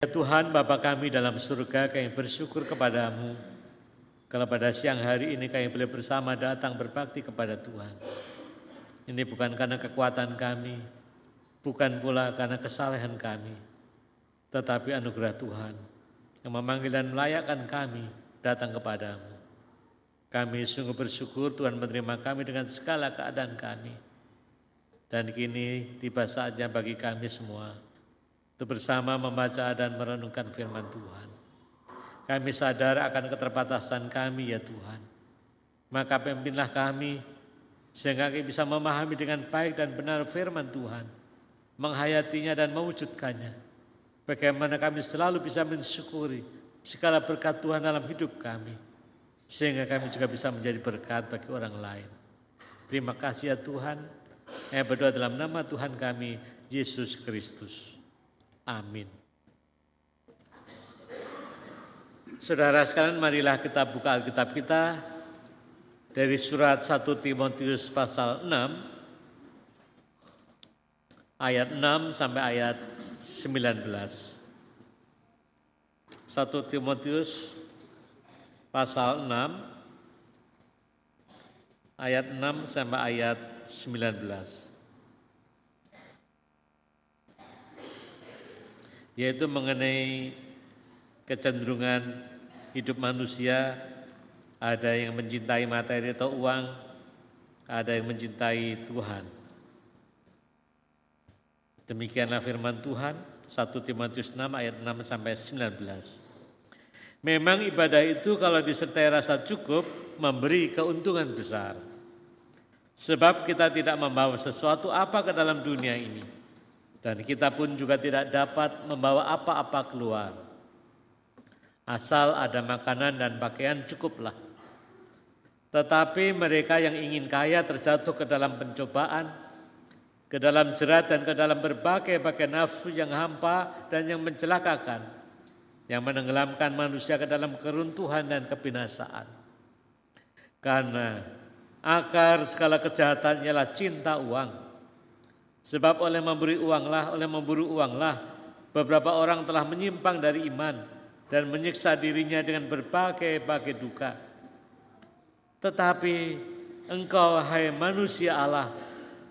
Ya Tuhan Bapa kami dalam surga, kami bersyukur kepadamu kalau pada siang hari ini kami boleh bersama datang berbakti kepada Tuhan. Ini bukan karena kekuatan kami, bukan pula karena kesalehan kami, tetapi anugerah Tuhan yang memanggil dan melayakkan kami datang kepadamu. Kami sungguh bersyukur Tuhan menerima kami dengan segala keadaan kami. Dan kini tiba saatnya bagi kami semua untuk bersama membaca dan merenungkan firman Tuhan. Kami sadar akan keterbatasan kami ya Tuhan. Maka pimpinlah kami sehingga kami bisa memahami dengan baik dan benar firman Tuhan, menghayatinya dan mewujudkannya. Bagaimana kami selalu bisa mensyukuri segala berkat Tuhan dalam hidup kami, sehingga kami juga bisa menjadi berkat bagi orang lain. Terima kasih ya Tuhan. Saya berdoa dalam nama Tuhan kami, Yesus Kristus. Amin. Saudara sekalian, marilah kita buka Alkitab kita dari surat 1 Timotius pasal 6 ayat 6 sampai ayat 19. 1 Timotius pasal 6 ayat 6 sampai ayat 19. Yaitu mengenai kecenderungan hidup manusia, ada yang mencintai materi atau uang, ada yang mencintai Tuhan. Demikianlah firman Tuhan, 1 Timotius 6 ayat 6 sampai 19. Memang ibadah itu kalau disertai rasa cukup memberi keuntungan besar. Sebab kita tidak membawa sesuatu apa ke dalam dunia ini. Dan kita pun juga tidak dapat membawa apa-apa keluar. Asal ada makanan dan pakaian cukuplah. Tetapi mereka yang ingin kaya terjatuh ke dalam pencobaan, ke dalam jerat dan ke dalam berbagai-bagai nafsu yang hampa dan yang mencelakakan, yang menenggelamkan manusia ke dalam keruntuhan dan kebinasaan. Karena akar segala kejahatan ialah cinta uang. Sebab oleh memburu uanglah, beberapa orang telah menyimpang dari iman dan menyiksa dirinya dengan berbagai-bagai duka. Tetapi engkau, hai manusia Allah,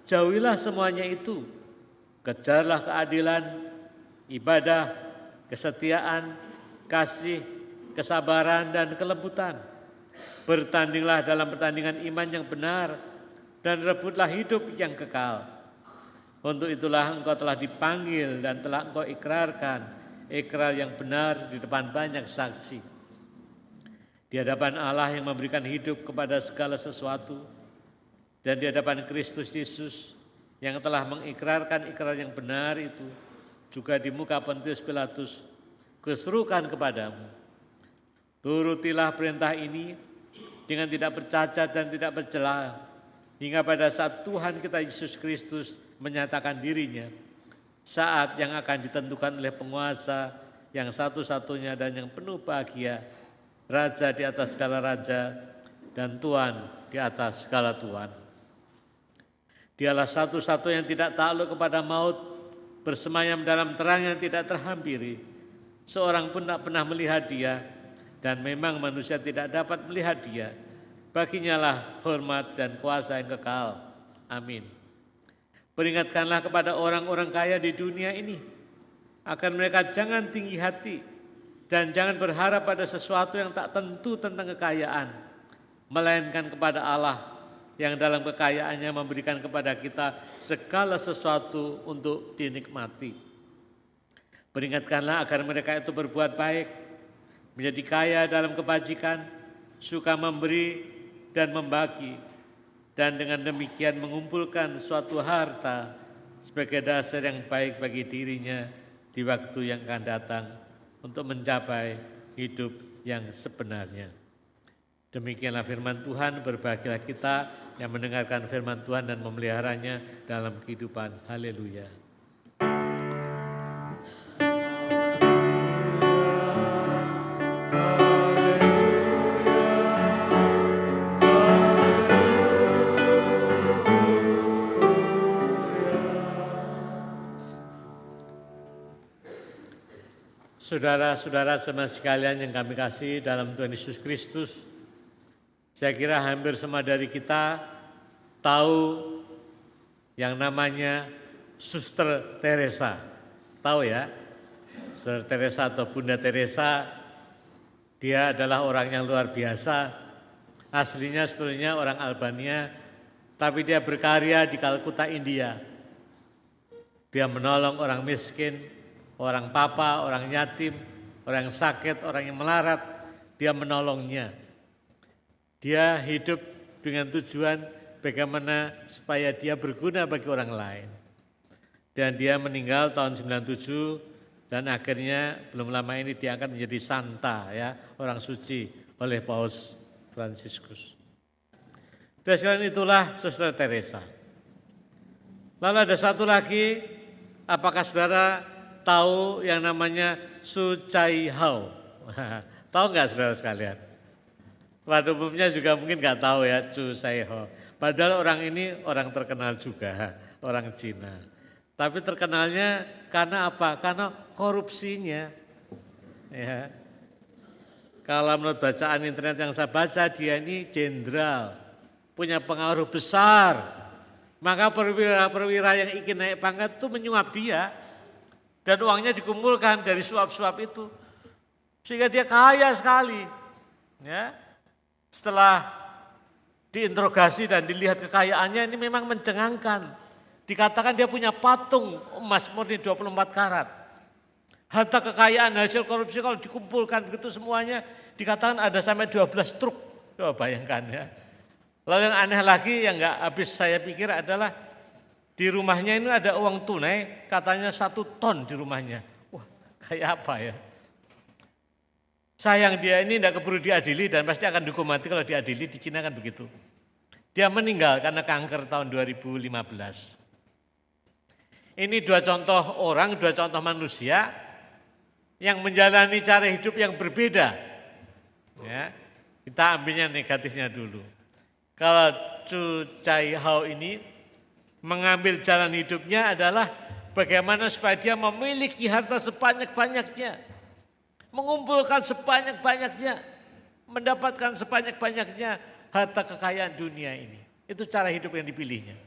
jauhilah semuanya itu. Kejarlah keadilan, ibadah, kesetiaan, kasih, kesabaran, dan kelembutan. Bertandinglah dalam pertandingan iman yang benar dan rebutlah hidup yang kekal. Untuk itulah engkau telah dipanggil dan telah engkau ikrarkan ikrar yang benar di depan banyak saksi. Di hadapan Allah yang memberikan hidup kepada segala sesuatu dan di hadapan Kristus Yesus yang telah mengikrarkan ikrar yang benar itu, juga di muka Pontius Pilatus, kuserukan kepadamu. Turutilah perintah ini dengan tidak bercacat dan tidak bercela, hingga pada saat Tuhan kita Yesus Kristus menyatakan dirinya, saat yang akan ditentukan oleh penguasa yang satu-satunya dan yang penuh bahagia, Raja di atas segala raja dan Tuhan di atas segala Tuhan. Dialah satu-satu yang tidak takluk kepada maut, bersemayam dalam terang yang tidak terhampiri. Seorang pun tak pernah melihat dia, dan memang manusia tidak dapat melihat dia. Baginya lah hormat dan kuasa yang kekal. Amin. Peringatkanlah kepada orang-orang kaya di dunia ini, agar mereka jangan tinggi hati dan jangan berharap pada sesuatu yang tak tentu tentang kekayaan, melainkan kepada Allah yang dalam kekayaannya memberikan kepada kita segala sesuatu untuk dinikmati. Peringatkanlah agar mereka itu berbuat baik, menjadi kaya dalam kebajikan, suka memberi dan membagi, dan dengan demikian mengumpulkan suatu harta sebagai dasar yang baik bagi dirinya di waktu yang akan datang untuk mencapai hidup yang sebenarnya. Demikianlah firman Tuhan, berbahagialah kita yang mendengarkan firman Tuhan dan memeliharanya dalam kehidupan. Haleluya. Saudara-saudara semua sekalian yang kami kasih dalam Tuhan Yesus Kristus, saya kira hampir semua dari kita tahu yang namanya Suster Teresa. Tahu ya? Suster Teresa atau Bunda Teresa, dia adalah orang yang luar biasa. Aslinya sebenarnya orang Albania, tapi dia berkarya di Kalkuta, India. Dia menolong orang miskin, orang papa, orang yatim, orang yang sakit, orang yang melarat, dia menolongnya. Dia hidup dengan tujuan bagaimana supaya dia berguna bagi orang lain. Dan dia meninggal tahun 97 dan akhirnya belum lama ini dia akan menjadi santa ya, orang suci oleh Paus Fransiskus. Dan selain itulah Suster Teresa. Lalu ada satu lagi, apakah saudara tahu yang namanya Su Chai Hao? Tahu nggak saudara sekalian? Pada umumnya juga mungkin nggak tahu ya Su Chai Hao. Padahal orang ini orang terkenal juga, orang Cina. Tapi terkenalnya karena apa? Karena korupsinya. Ya. Kalau menurut bacaan internet yang saya baca, dia ini jenderal, punya pengaruh besar. Maka perwira-perwira yang ingin naik pangkat itu menyuap dia. Dan uangnya dikumpulkan dari suap-suap itu. Sehingga dia kaya sekali. Ya. Setelah diinterogasi dan dilihat kekayaannya, ini memang mencengangkan. Dikatakan dia punya patung emas murni 24 karat. Harta kekayaan hasil korupsi kalau dikumpulkan begitu semuanya, dikatakan ada sampai 12 truk. Coba bayangkan ya. Lalu yang aneh lagi yang nggak habis saya pikir adalah di rumahnya ini ada uang tunai, katanya 1 ton di rumahnya. Wah, kayak apa ya? Sayang dia ini tidak keburu diadili dan pasti akan dihukum mati kalau diadili, di Cina kan begitu. Dia meninggal karena kanker tahun 2015. Ini 2 contoh orang, 2 contoh manusia yang menjalani cara hidup yang berbeda. Ya, kita ambilnya negatifnya dulu. Kalau Su Chai Hao ini mengambil jalan hidupnya adalah bagaimana supaya dia memiliki harta sebanyak-banyaknya, mengumpulkan sebanyak-banyaknya, mendapatkan sebanyak-banyaknya harta kekayaan dunia ini. Itu cara hidup yang dipilihnya.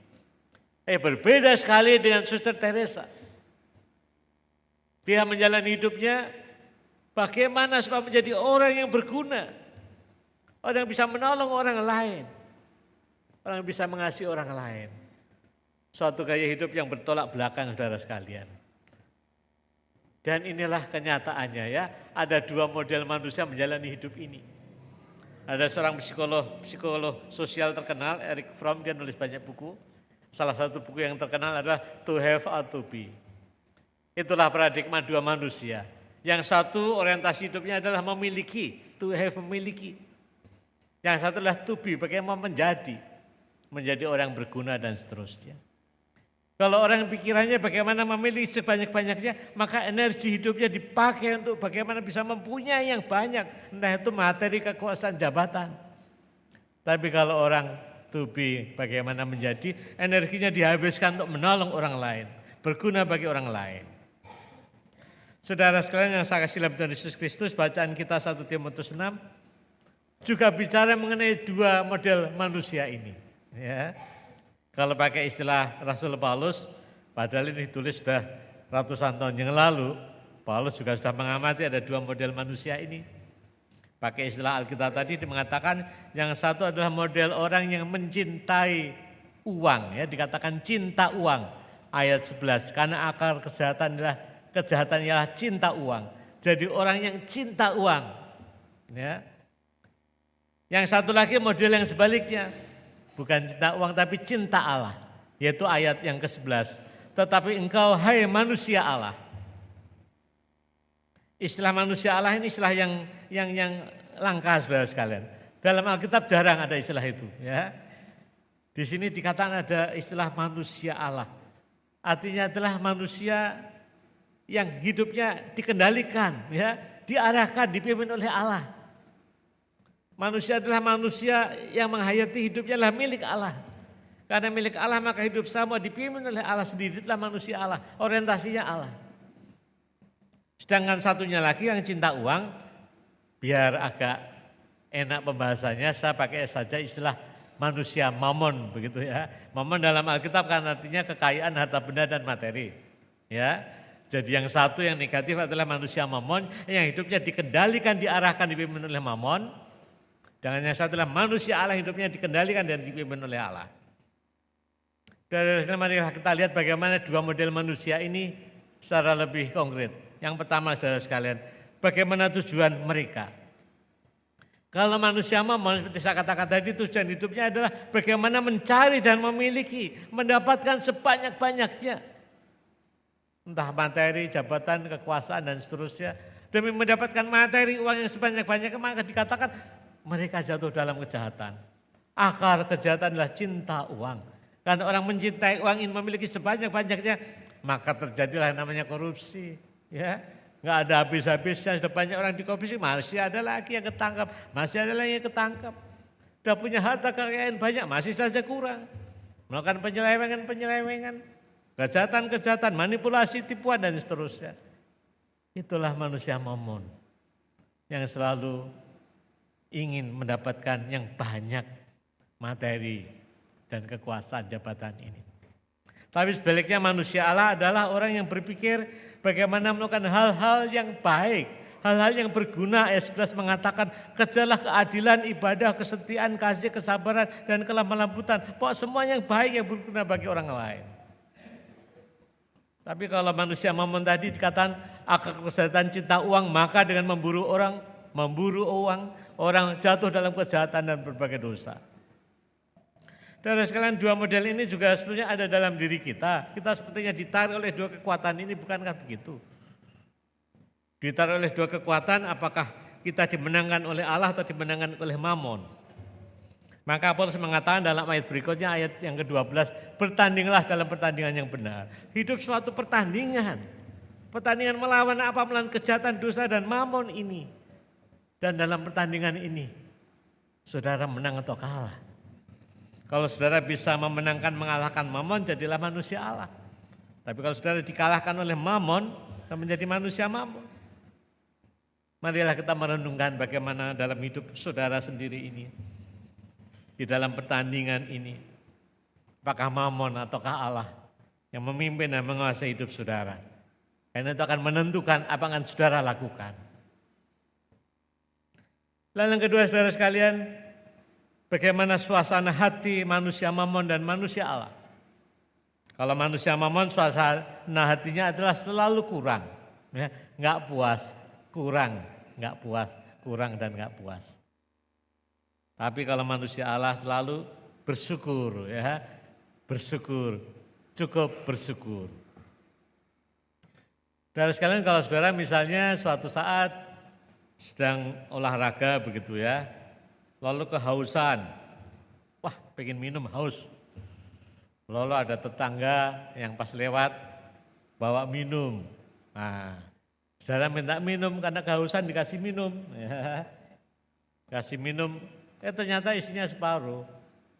Berbeda sekali dengan Suster Teresa. Dia menjalani hidupnya bagaimana supaya menjadi orang yang berguna, orang yang bisa menolong orang lain, orang yang bisa mengasihi orang lain. Suatu gaya hidup yang bertolak belakang saudara sekalian. Dan inilah kenyataannya ya, ada 2 model manusia menjalani hidup ini. Ada seorang psikolog sosial terkenal, Erich Fromm, dia nulis banyak buku. Salah satu buku yang terkenal adalah To Have or To Be. Itulah paradigma 2 manusia. Yang satu orientasi hidupnya adalah memiliki, to have, memiliki. Yang satu adalah to be, bagaimana menjadi orang berguna dan seterusnya. Kalau orang pikirannya bagaimana memiliki sebanyak-banyaknya, maka energi hidupnya dipakai untuk bagaimana bisa mempunyai yang banyak. Entah itu materi, kekuasaan, jabatan. Tapi kalau orang to be, bagaimana menjadi, energinya dihabiskan untuk menolong orang lain, berguna bagi orang lain. Saudara sekalian yang saya kasih dalam Tuhan Yesus Kristus, bacaan kita 1 Timotius 6 juga bicara mengenai 2 model manusia ini. Ya. Kalau pakai istilah Rasul Paulus, padahal ini ditulis sudah ratusan tahun yang lalu, Paulus juga sudah mengamati ada 2 model manusia ini. Pakai istilah Alkitab tadi mengatakan yang satu adalah model orang yang mencintai uang, ya, dikatakan cinta uang. Ayat 11, karena akar kejahatan ialah cinta uang. Jadi orang yang cinta uang. Ya. Yang satu lagi model yang sebaliknya. Bukan cinta uang tapi cinta Allah. Yaitu ayat yang ke-11. Tetapi engkau hai manusia Allah. Istilah manusia Allah ini istilah yang langka saudara sekalian. Dalam Alkitab jarang ada istilah itu. Ya. Di sini dikatakan ada istilah manusia Allah. Artinya adalah manusia yang hidupnya dikendalikan, ya, diarahkan, dipimpin oleh Allah. Manusia adalah manusia yang menghayati hidupnya adalah milik Allah. Karena milik Allah maka hidup semua dipimpin oleh Allah sendiri, itulah manusia Allah, orientasinya Allah. Sedangkan satunya lagi yang cinta uang, biar agak enak pembahasannya, saya pakai saja istilah manusia mamon begitu ya. Mamon dalam Alkitab kan artinya kekayaan, harta benda dan materi. Ya. Jadi yang satu yang negatif adalah manusia mamon yang hidupnya dikendalikan, diarahkan, dipimpin oleh mamon. Dan yang satu adalah manusia Allah, hidupnya dikendalikan dan dipimpin oleh Allah. Dari sini mari kita lihat bagaimana dua model manusia ini secara lebih konkret. Yang pertama saudara sekalian, bagaimana tujuan mereka. Kalau manusia mamon seperti saya katakan tadi, tujuan hidupnya adalah bagaimana mencari dan memiliki, mendapatkan sebanyak-banyaknya. Entah materi, jabatan, kekuasaan dan seterusnya. Demi mendapatkan materi, uang yang sebanyak-banyaknya, maka dikatakan mereka jatuh dalam kejahatan. Akar kejahatan adalah cinta uang. Karena orang mencintai uang, ingin memiliki sebanyak-banyaknya, maka terjadilah namanya korupsi. Ya, nggak ada habis-habisnya, sudah banyak orang dikorupsi, masih ada lagi yang ketangkap, masih ada lagi yang ketangkap. Sudah punya harta kekayaan banyak, masih saja kurang. Melakukan penyelewengan, kejahatan, manipulasi, tipuan dan seterusnya. Itulah manusia mamon yang selalu ingin mendapatkan yang banyak materi dan kekuasaan jabatan ini. Tapi sebaliknya manusia Allah adalah orang yang berpikir bagaimana melakukan hal-hal yang baik, hal-hal yang berguna. Ayat 11 mengatakan, kejarlah keadilan, ibadah, kesetiaan, kasih, kesabaran, dan kelemah lembutan. Pokoknya semua yang baik yang berguna bagi orang lain. Tapi kalau manusia mamon tadi dikatakan akar kejahatan cinta uang, maka dengan memburu uang, orang jatuh dalam kejahatan dan berbagai dosa. Dan sekalian dua model ini juga sebetulnya ada dalam diri kita. Kita sepertinya ditarik oleh dua kekuatan ini, bukankah begitu? Ditarik oleh dua kekuatan, apakah kita dimenangkan oleh Allah atau dimenangkan oleh mamon? Maka Paulus mengatakan dalam ayat berikutnya, ayat yang ke-12, bertandinglah dalam pertandingan yang benar. Hidup suatu pertandingan. Pertandingan melawan apa? Melawan kejahatan, dosa dan mamon ini. Dan dalam pertandingan ini, saudara menang atau kalah? Kalau saudara bisa memenangkan, mengalahkan mamon, jadilah manusia Allah. Tapi kalau saudara dikalahkan oleh mamon, dan menjadi manusia mamon. Marilah kita merenungkan bagaimana dalam hidup saudara sendiri ini. Di dalam pertandingan ini. Apakah mamon ataukah Allah yang memimpin dan menguasai hidup saudara. Karena itu akan menentukan apa yang akan saudara lakukan. Lalu yang kedua saudara sekalian, bagaimana suasana hati manusia mamon dan manusia Allah. Kalau manusia mamon suasana hatinya adalah selalu kurang. Ya, enggak puas, kurang, enggak puas, kurang dan enggak puas. Tapi kalau manusia Allah selalu bersyukur, ya, bersyukur, cukup bersyukur. Dan sekalian kalau saudara misalnya suatu saat sedang olahraga begitu ya, lalu kehausan, wah pengen minum haus. Lalu ada tetangga yang pas lewat bawa minum. Nah, saudara minta minum karena kehausan dikasih minum. Ya. Kasih minum, ternyata isinya separuh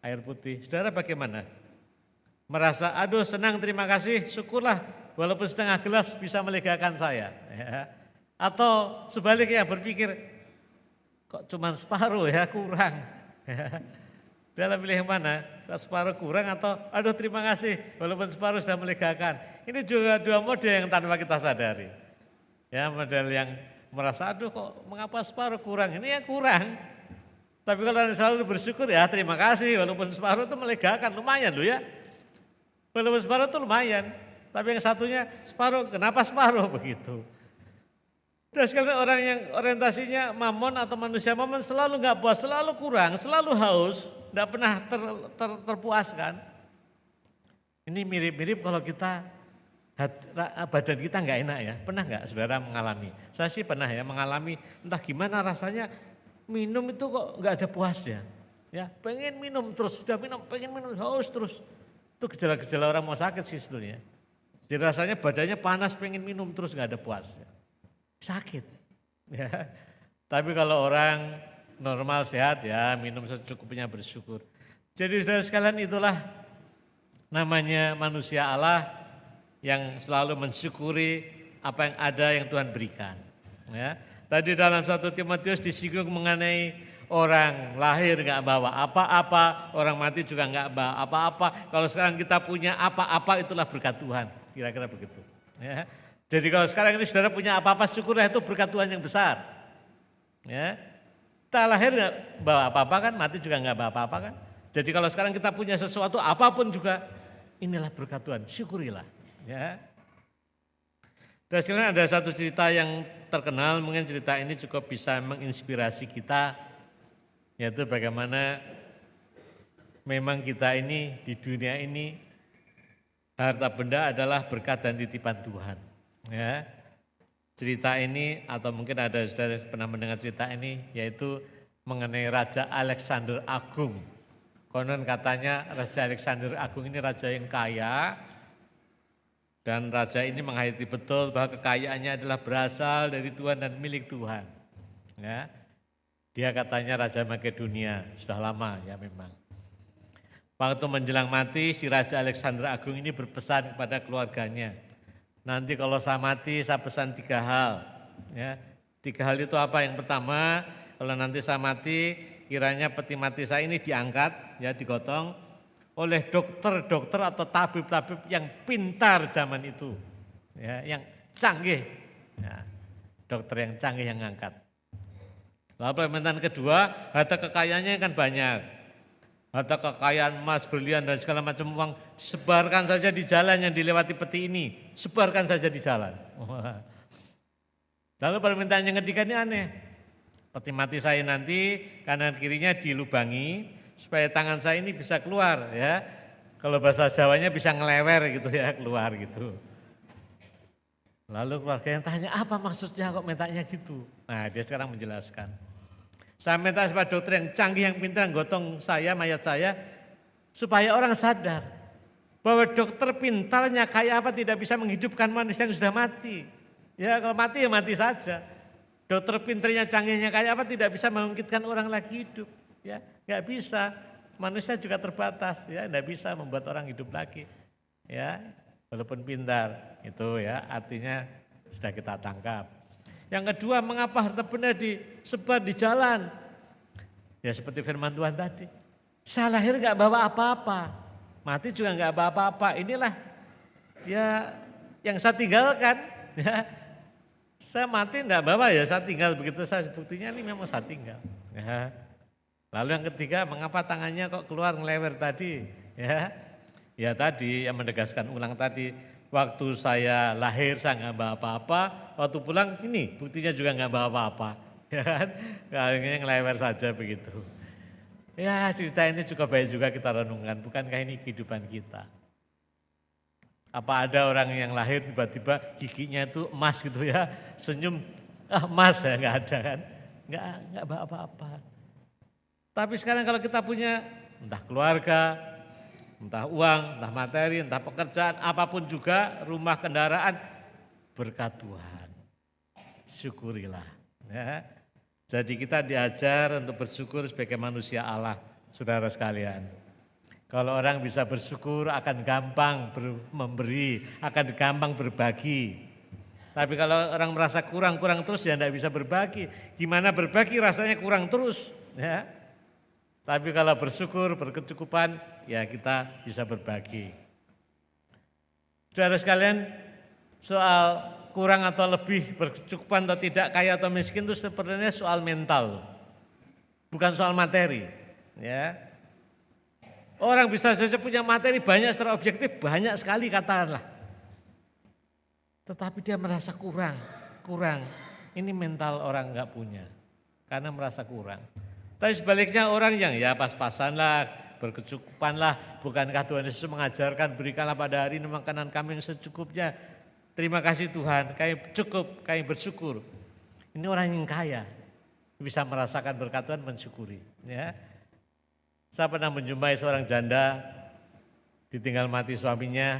air putih. Saudara bagaimana? Merasa aduh senang terima kasih, syukurlah walaupun setengah gelas bisa melegakan saya. Ya. Atau sebaliknya berpikir, kok cuma separuh ya, kurang. Dalam pilih yang mana? Kok separuh kurang atau aduh terima kasih walaupun separuh sudah melegakan. Ini juga dua model yang tanpa kita sadari. Ya, model yang merasa aduh kok mengapa separuh kurang, ini yang kurang. Tapi kalau selalu bersyukur ya terima kasih walaupun separuh itu melegakan, lumayan loh ya. Walaupun separuh itu lumayan. Tapi yang satunya separuh, kenapa separuh begitu. Dan sekali orang yang orientasinya mamon atau manusia mamon selalu nggak puas, selalu kurang, selalu haus, nggak pernah terpuaskan. Ini mirip-mirip kalau kita badan kita nggak enak ya. Pernah nggak saudara mengalami? Saya sih pernah ya mengalami. Entah gimana rasanya minum itu kok nggak ada puasnya. Ya pengen minum terus, sudah minum, pengen minum haus terus. Itu gejala-gejala orang mau sakit sih sebetulnya. Jadi rasanya badannya panas, pengen minum terus nggak ada puasnya. Sakit. Ya. Tapi kalau orang normal sehat ya minum secukupnya bersyukur. Jadi saudara sekalian itulah namanya manusia Allah yang selalu mensyukuri apa yang ada yang Tuhan berikan. Ya. Tadi dalam 1 Timotius disinggung mengenai orang lahir nggak bawa apa-apa, orang mati juga nggak bawa apa-apa. Kalau sekarang kita punya apa-apa itulah berkat Tuhan, kira-kira begitu. Ya. Jadi kalau sekarang ini saudara punya apa-apa, syukurlah itu berkat Tuhan yang besar. Ya. Kita lahir nggak bawa apa-apa kan, mati juga nggak bawa apa-apa kan. Jadi kalau sekarang kita punya sesuatu apapun juga, inilah berkat Tuhan, syukurilah. Ya. Dan sekarang ada satu cerita yang terkenal, mungkin cerita ini cukup bisa menginspirasi kita, yaitu bagaimana memang kita ini di dunia ini harta benda adalah berkat dan titipan Tuhan. Ya. Cerita ini atau mungkin ada saudara pernah mendengar cerita ini, yaitu mengenai Raja Alexander Agung. Konon katanya Raja Alexander Agung ini raja yang kaya, dan raja ini menghayati betul bahwa kekayaannya adalah berasal dari Tuhan dan milik Tuhan. Ya. Dia katanya Raja Makedonia, sudah lama ya memang. Waktu menjelang mati, si Raja Alexander Agung ini berpesan kepada keluarganya, nanti kalau saya mati saya pesan 3 hal. Ya. 3 hal itu apa? Yang pertama, kalau nanti saya mati, kiranya peti mati saya ini diangkat, ya digotong oleh dokter-dokter atau tabib-tabib yang pintar zaman itu, ya, yang canggih, ya, dokter yang canggih yang ngangkat. Lalu permintaan kedua, harta kekayaannya kan banyak, harta kekayaan emas, berlian dan segala macam uang, sebarkan saja di jalan yang dilewati peti ini, sebarkan saja di jalan. Lalu permintaan yang ketiga ini aneh, peti mati saya nanti kanan kirinya dilubangi, supaya tangan saya ini bisa keluar, ya. Kalau bahasa Jawanya bisa ngelewer gitu ya, keluar gitu. Lalu keluarga yang tanya, apa maksudnya kok mintanya gitu? Nah, dia sekarang menjelaskan. Saya minta kepada dokter yang canggih, yang pintar, gotong saya, mayat saya, supaya orang sadar bahwa dokter pintarnya kayak apa tidak bisa menghidupkan manusia yang sudah mati. Ya, kalau mati ya mati saja. Dokter pintarnya, canggihnya kayak apa tidak bisa membangkitkan orang lagi hidup. Ya, nggak bisa. Manusia juga terbatas, ya, nggak bisa membuat orang hidup lagi. Ya, walaupun pintar, itu ya artinya sudah kita tangkap. Yang kedua, mengapa harta benda disebar di jalan? Ya seperti firman Tuhan tadi. Saya lahir nggak bawa apa-apa, mati juga nggak bawa apa-apa. Inilah ya yang saya tinggalkan. Ya, saya mati nggak bawa ya, saya tinggal begitu saja. Buktinya ini memang saya tinggal. Ya. Lalu yang ketiga, mengapa tangannya kok keluar ngelewer tadi? Ya, ya tadi yang menegaskan ulang tadi, waktu saya lahir saya nggak bawa apa-apa, waktu pulang ini buktinya juga nggak bawa apa-apa. Ya kan, kayaknya ngelewer saja begitu. Ya cerita ini cukup baik juga kita renungkan, bukankah ini kehidupan kita? Apa ada orang yang lahir tiba-tiba giginya itu emas gitu ya, senyum, emas ya nggak ada kan, nggak bawa apa-apa. Tapi sekarang kalau kita punya entah keluarga, entah uang, entah materi, entah pekerjaan, apapun juga, rumah, kendaraan, berkat Tuhan. Syukurilah. Ya. Jadi kita diajar untuk bersyukur sebagai manusia Allah, saudara sekalian. Kalau orang bisa bersyukur akan gampang memberi, akan gampang berbagi. Tapi kalau orang merasa kurang terus ya tidak bisa berbagi. Gimana berbagi rasanya kurang terus. Ya. Tapi kalau bersyukur, berkecukupan, ya kita bisa berbagi. Saudara sekalian, soal kurang atau lebih, berkecukupan atau tidak, kaya atau miskin itu sebenarnya soal mental, bukan soal materi. Ya. Orang bisa saja punya materi banyak secara objektif, banyak sekali katakanlah. Tetapi dia merasa kurang. Ini mental orang enggak punya, karena merasa kurang. Tapi sebaliknya orang yang ya pas-pasan lah, berkecukupan lah. Bukankah Tuhan Yesus mengajarkan berikanlah pada hari ini makanan kami yang secukupnya. Terima kasih Tuhan, kami cukup, kami bersyukur. Ini orang yang kaya, bisa merasakan berkat Tuhan, mensyukuri. Ya. Saya pernah menjumpai seorang janda, ditinggal mati suaminya,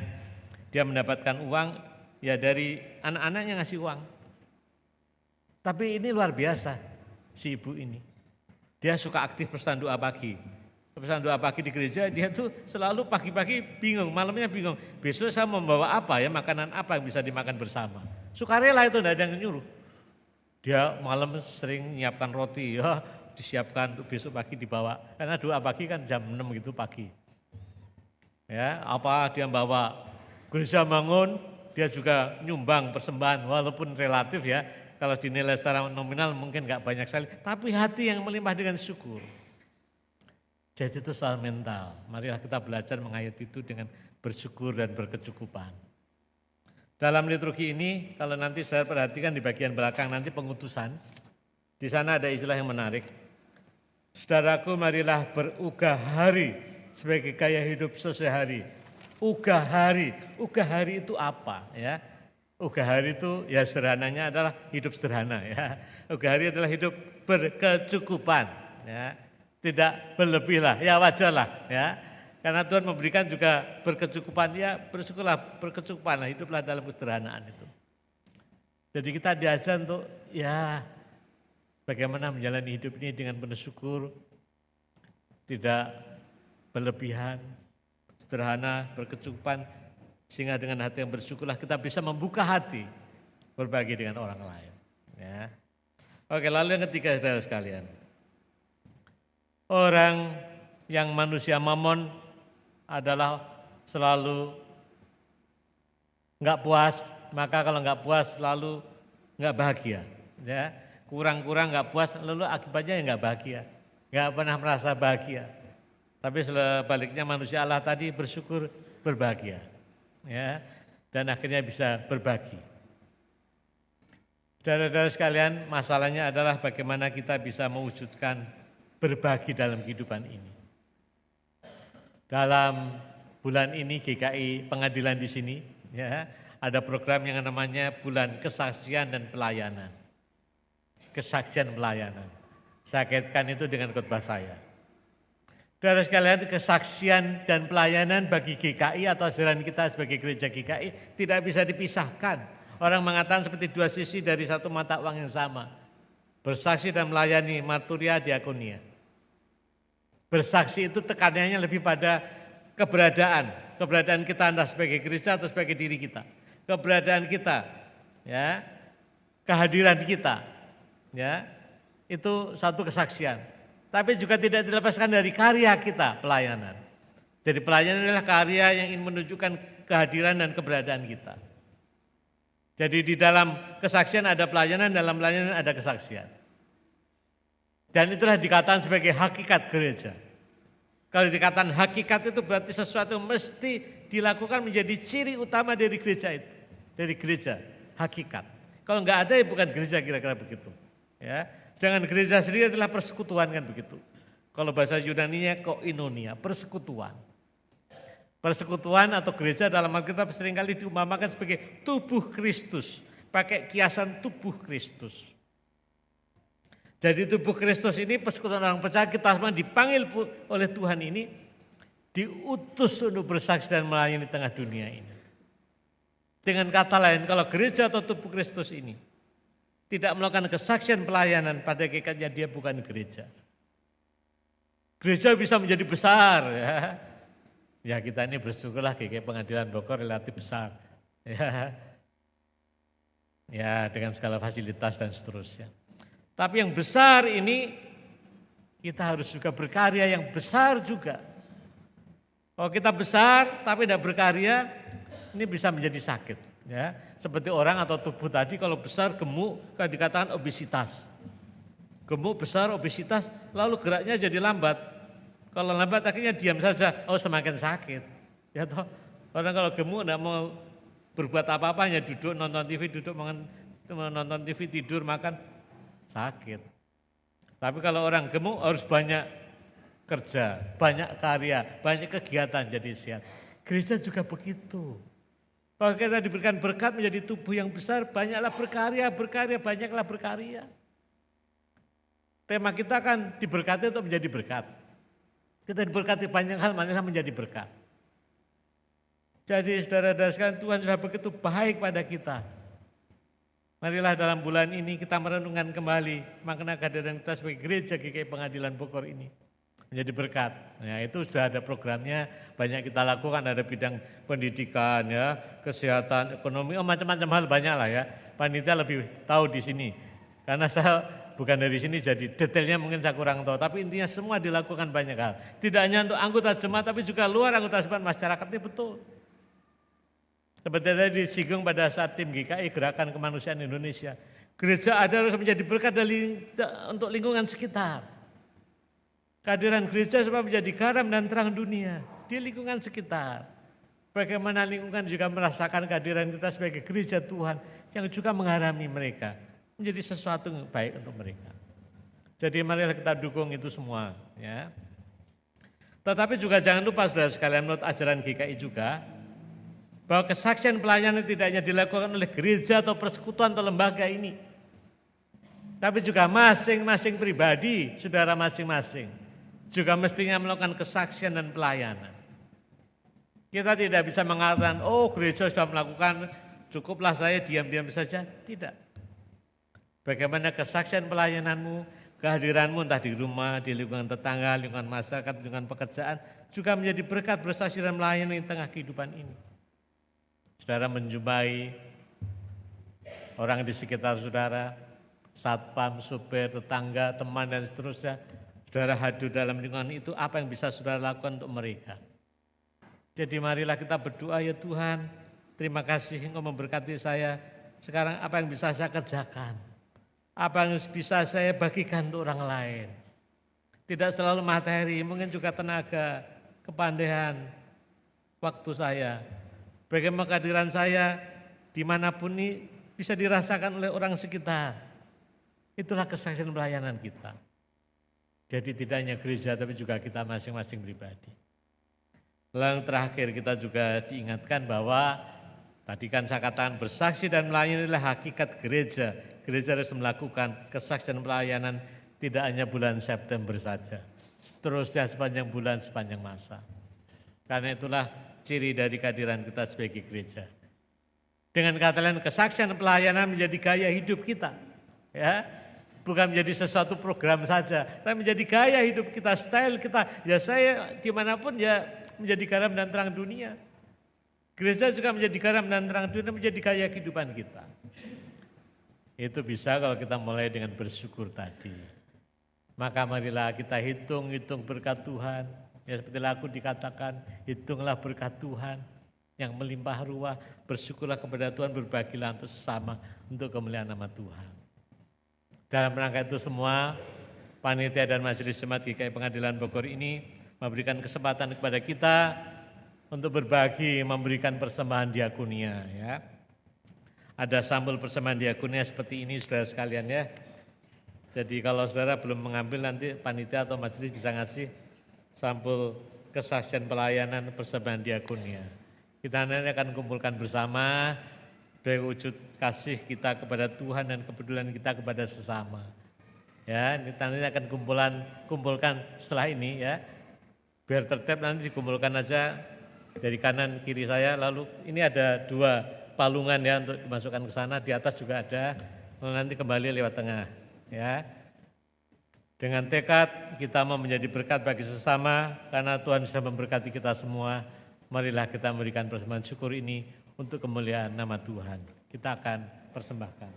dia mendapatkan uang ya dari anak-anaknya ngasih uang. Tapi ini luar biasa si ibu ini. Dia suka aktif pesan doa pagi. Pesan doa pagi di gereja, dia tuh selalu pagi-pagi bingung, malamnya bingung. Besok saya membawa apa ya, makanan apa yang bisa dimakan bersama. Sukarela itu, tidak ada yang nyuruh. Dia malam sering menyiapkan roti, ya disiapkan untuk besok pagi dibawa. Karena doa pagi kan jam 6 gitu pagi. Ya, apa dia bawa gereja bangun, dia juga nyumbang persembahan walaupun relatif ya. Kalau dinilai secara nominal mungkin nggak banyak sekali, tapi hati yang melimpah dengan syukur. Jadi itu soal mental. Marilah kita belajar menghayati itu dengan bersyukur dan berkecukupan. Dalam liturgi ini, kalau nanti saya perhatikan di bagian belakang nanti pengutusan, di sana ada istilah yang menarik. Saudaraku, marilah berugah hari sebagai gaya hidup sehari-hari. Ugah hari itu apa ya? Ugah hari itu ya sederhananya adalah hidup sederhana ya. Ugah hari adalah hidup berkecukupan ya. Tidak berlebih lah, ya wajar lah ya. Karena Tuhan memberikan juga berkecukupan, ya bersyukurlah berkecukupan lah, hiduplah dalam kesederhanaan itu. Jadi kita diajar untuk ya bagaimana menjalani hidup ini dengan penuh syukur, tidak berlebihan, sederhana, berkecukupan, sehingga dengan hati yang bersyukurlah kita bisa membuka hati berbagi dengan orang lain. Ya. Oke, lalu yang ketiga saudara sekalian, orang yang manusia mamon adalah selalu nggak puas, maka kalau nggak puas selalu nggak bahagia. Ya. Kurang-kurang nggak puas, lalu akibatnya ya nggak bahagia, nggak pernah merasa bahagia. Tapi sebaliknya manusia Allah tadi bersyukur, berbahagia, ya, dan akhirnya bisa berbagi. Saudara-saudara sekalian, masalahnya adalah bagaimana kita bisa mewujudkan berbagi dalam kehidupan ini. Dalam bulan ini GKI Pengadilan di sini, ya, ada program yang namanya Bulan Kesaksian dan Pelayanan. Kesaksian pelayanan. Saya kaitkan itu dengan khotbah saya. Saudara sekalian, kesaksian dan pelayanan bagi GKI atau ajaran kita sebagai gereja GKI tidak bisa dipisahkan. Orang mengatakan seperti dua sisi dari satu mata uang yang sama. Bersaksi dan melayani, marturia, diakonia. Bersaksi itu tekanannya lebih pada keberadaan kita entah sebagai gereja atau sebagai diri kita. Keberadaan kita, ya, kehadiran kita, ya, itu satu kesaksian. Tapi juga tidak dilepaskan dari karya kita, pelayanan. Jadi pelayanan adalah karya yang ingin menunjukkan kehadiran dan keberadaan kita. Jadi di dalam kesaksian ada pelayanan, dalam pelayanan ada kesaksian. Dan itulah dikatakan sebagai hakikat gereja. Kalau dikatakan hakikat itu berarti sesuatu yang mesti dilakukan menjadi ciri utama dari gereja itu. Dari gereja, hakikat. Kalau enggak ada ya bukan gereja, kira-kira begitu. Ya. Jangan gereja sendiri adalah persekutuan kan begitu. Kalau bahasa Yunaninya koinonia, persekutuan. Persekutuan atau gereja dalam Alkitab seringkali diumpamakan sebagai tubuh Kristus. Pakai kiasan tubuh Kristus. Jadi tubuh Kristus ini persekutuan orang percaya, kita semua dipanggil oleh Tuhan ini. Diutus untuk bersaksi dan melayani di tengah dunia ini. Dengan kata lain, kalau gereja atau tubuh Kristus ini tidak melakukan kesaksian pelayanan, pada hakikatnya dia bukan gereja. Gereja bisa menjadi besar ya. Ya kita ini bersyukurlah GKI Pengadilan Bogor relatif besar. Ya dengan segala fasilitas dan seterusnya. Tapi yang besar ini kita harus juga berkarya yang besar juga. Kalau kita besar tapi tidak berkarya, ini bisa menjadi sakit. Ya, seperti orang atau tubuh tadi kalau besar gemuk kan dikatakan obesitas. Gemuk besar obesitas lalu geraknya jadi lambat. Kalau lambat akhirnya diam saja, oh semakin sakit. Ya toh, orang kalau gemuk enggak mau berbuat apa-apa hanya duduk nonton TV, nonton TV tidur makan sakit. Tapi kalau orang gemuk harus banyak kerja, banyak karya, banyak kegiatan jadi sehat. Gereja juga begitu. Kalau kita diberikan berkat menjadi tubuh yang besar, banyaklah berkarya, banyaklah berkarya. Tema kita kan diberkati untuk menjadi berkat. Kita diberkati banyak hal, manusia menjadi berkat. Jadi saudara-saudara sekalian, Tuhan sudah begitu baik pada kita. Marilah dalam bulan ini kita merenungkan kembali makna kehadiran kita sebagai gereja GKI Pengadilan Bogor ini. Menjadi berkat. Ya, itu sudah ada programnya, banyak kita lakukan, ada bidang pendidikan, ya, kesehatan, ekonomi, macam-macam hal banyak lah ya. panitia lebih tahu di sini. Karena saya bukan dari sini jadi detailnya mungkin saya kurang tahu. Tapi intinya semua dilakukan banyak hal. Tidak hanya untuk anggota jemaat tapi juga luar anggota jemaat, masyarakat ini betul. Seperti tadi disinggung pada saat tim GKI Gerakan Kemanusiaan Indonesia. Gereja ada harus menjadi berkat untuk lingkungan sekitar. Kehadiran gereja supaya menjadi garam dan terang dunia di lingkungan sekitar. Bagaimana lingkungan juga merasakan kehadiran kita sebagai gereja Tuhan yang juga mengharami mereka. Menjadi sesuatu yang baik untuk mereka. Jadi marilah kita dukung itu semua. Ya. Tetapi juga jangan lupa saudara sekalian menurut ajaran GKI juga, bahwa kesaksian pelayanan tidak hanya dilakukan oleh gereja atau persekutuan atau lembaga ini. Tapi juga masing-masing pribadi, saudara masing-masing. Juga mestinya melakukan kesaksian dan pelayanan. Kita tidak bisa mengatakan, oh gereja sudah melakukan, cukuplah saya diam-diam saja. Tidak. Bagaimana kesaksian pelayananmu, kehadiranmu entah di rumah, di lingkungan tetangga, lingkungan masyarakat, lingkungan pekerjaan, juga menjadi berkat bersaksi dan melayani di tengah kehidupan ini. Saudara menjumpai orang di sekitar saudara, satpam, supir, tetangga, teman dan seterusnya. Saudara hadir dalam lingkungan itu, apa yang bisa saudara lakukan untuk mereka? Jadi marilah kita berdoa, ya Tuhan, terima kasih Engkau memberkati saya. Sekarang apa yang bisa saya kerjakan? Apa yang bisa saya bagikan untuk orang lain? Tidak selalu materi, mungkin juga tenaga, kepandaian, waktu saya. Bagaimana kehadiran saya dimanapun ini bisa dirasakan oleh orang sekitar. Itulah kesaksian pelayanan kita. Jadi tidak hanya gereja tapi juga kita masing-masing pribadi. Lalu terakhir kita juga diingatkan bahwa tadi kan saya katakan bersaksi dan melayani adalah hakikat gereja. Gereja harus melakukan kesaksian pelayanan tidak hanya bulan September saja. Seterusnya sepanjang bulan, sepanjang masa. Karena itulah ciri dari kehadiran kita sebagai gereja. Dengan kata lain kesaksian pelayanan menjadi gaya hidup kita. Ya, bukan menjadi sesuatu program saja, tapi menjadi gaya hidup kita, style kita. Ya saya dimanapun ya menjadi garam dan terang dunia. Gereja juga menjadi garam dan terang dunia, menjadi gaya kehidupan kita. Itu bisa kalau kita mulai dengan bersyukur tadi. Maka marilah kita hitung berkat Tuhan. Ya seperti lagu dikatakan, hitunglah berkat Tuhan yang melimpah ruah, bersyukurlah kepada Tuhan, berbagilah untuk sesama untuk kemuliaan nama Tuhan. Dalam rangka itu semua, panitia dan majelis jemaat GKI Pengadilan Bogor ini memberikan kesempatan kepada kita untuk berbagi, memberikan persembahan diakonia. Ya. Ada sampul persembahan diakonia seperti ini saudara sekalian ya. Jadi kalau saudara belum mengambil nanti panitia atau majelis bisa ngasih sampul kesaksian pelayanan persembahan diakonia. Kita nanti akan kumpulkan bersama sebagai wujud kasih kita kepada Tuhan dan kepedulian kita kepada sesama. Ya, kita nanti akan kumpulkan setelah ini ya. Biar tertib nanti dikumpulkan aja dari kanan kiri saya. Lalu ini ada 2 palungan ya untuk dimasukkan ke sana. Di atas juga ada. Lalu nanti kembali lewat tengah. Ya. Dengan tekad kita mau menjadi berkat bagi sesama karena Tuhan sudah memberkati kita semua. Marilah kita memberikan persembahan syukur ini untuk kemuliaan nama Tuhan. Kita akan persembahkan.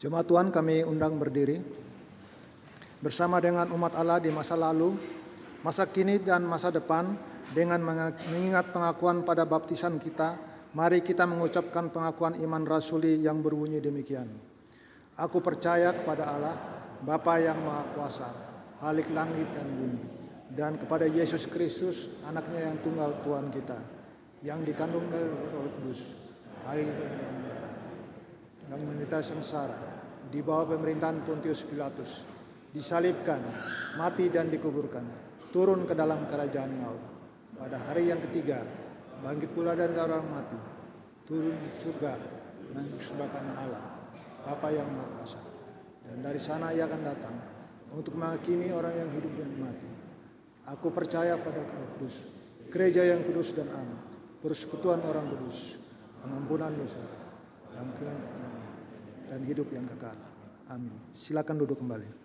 Jemaat Tuhan, kami undang berdiri bersama dengan umat Allah di masa lalu, masa kini dan masa depan. Dengan mengingat pengakuan pada baptisan kita, mari kita mengucapkan pengakuan iman rasuli yang berbunyi demikian. Aku percaya kepada Allah, Bapa yang Maha Kuasa, Khalik langit dan bumi, dan kepada Yesus Kristus, anaknya yang tunggal Tuhan kita, yang dikandung dari Roh Kudus, air dan darah, yang menderita sengsara di bawah pemerintahan Pontius Pilatus, disalibkan, mati dan dikuburkan, turun ke dalam kerajaan maut. Pada hari yang ketiga, bangkit pula dari orang mati, turun surga dan disebabkan Allah, Bapa yang Maha Kuasa. Dan dari sana ia akan datang untuk menghakimi orang yang hidup dan mati. Aku percaya pada Roh Kudus, gereja yang kudus dan aman, persekutuan orang kudus, pengampunan dosa, dan hidup yang kekal. Amin. Silakan duduk kembali.